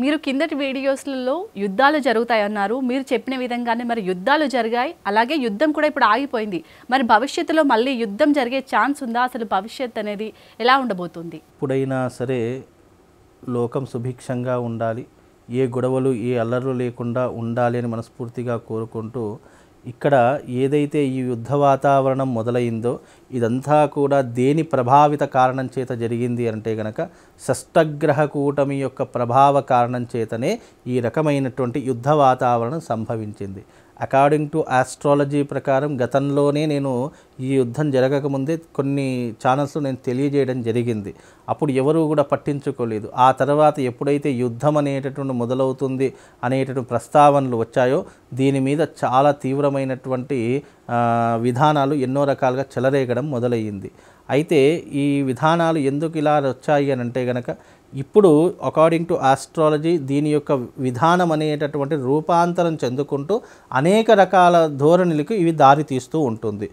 మీరు కిందటి వీడియోస్లలో యుద్ధాలు జరుగుతాయన్నారు. మీరు చెప్పిన విధంగానే మరి యుద్ధాలు జరిగాయి. అలాగే యుద్ధం కూడా ఇప్పుడు ఆగిపోయింది. మరి భవిష్యత్తులో మళ్ళీ యుద్ధం జరిగే ఛాన్స్ ఉందా? అసలు భవిష్యత్ అనేది ఎలా ఉండబోతుంది? ఎప్పుడైనా సరే లోకం సుభిక్షంగా ఉండాలి, ఏ గొడవలు ఏ అల్లర్లు లేకుండా ఉండాలి అని మనస్ఫూర్తిగా కోరుకుంటూ ఇక్కడ ఏదైతే ఈ యుద్ధ వాతావరణం మొదలైందో ఇదంతా కూడా దేని ప్రభావిత కారణం చేత జరిగింది అంటే గనక షష్టగ్రహ కూటమి యొక్క ప్రభావ కారణం చేతనే ఈ రకమైనటువంటి యుద్ధ వాతావరణం సంభవించింది. అకార్డింగ్ టు ఆస్ట్రాలజీ ప్రకారం గతంలోనే నేను ఈ యుద్ధం జరగకముందే కొన్ని ఛానల్స్లో నేను తెలియజేయడం జరిగింది. అప్పుడు ఎవరు కూడా పట్టించుకోలేదు. ఆ తర్వాత ఎప్పుడైతే యుద్ధం అనేటటువంటి మొదలవుతుంది అనేటటువంటి ప్రస్తావనలు వచ్చాయో దీని మీద చాలా తీవ్రమైనటువంటి విధానాలు ఎన్నో రకాలుగా చెలరేగడం మొదలయ్యింది. అయితే ఈ విధానాలు ఎందుకు ఇలా వచ్చాయి అని అంటే గనక ఇప్పుడు అకార్డింగ్ టు ఆస్ట్రాలజీ దీని యొక్క విధానం అనేటటువంటి రూపాంతరం చెందుకుంటూ అనేక రకాల ధోరణులకు ఇవి దారి తీస్తూ ఉంటుంది.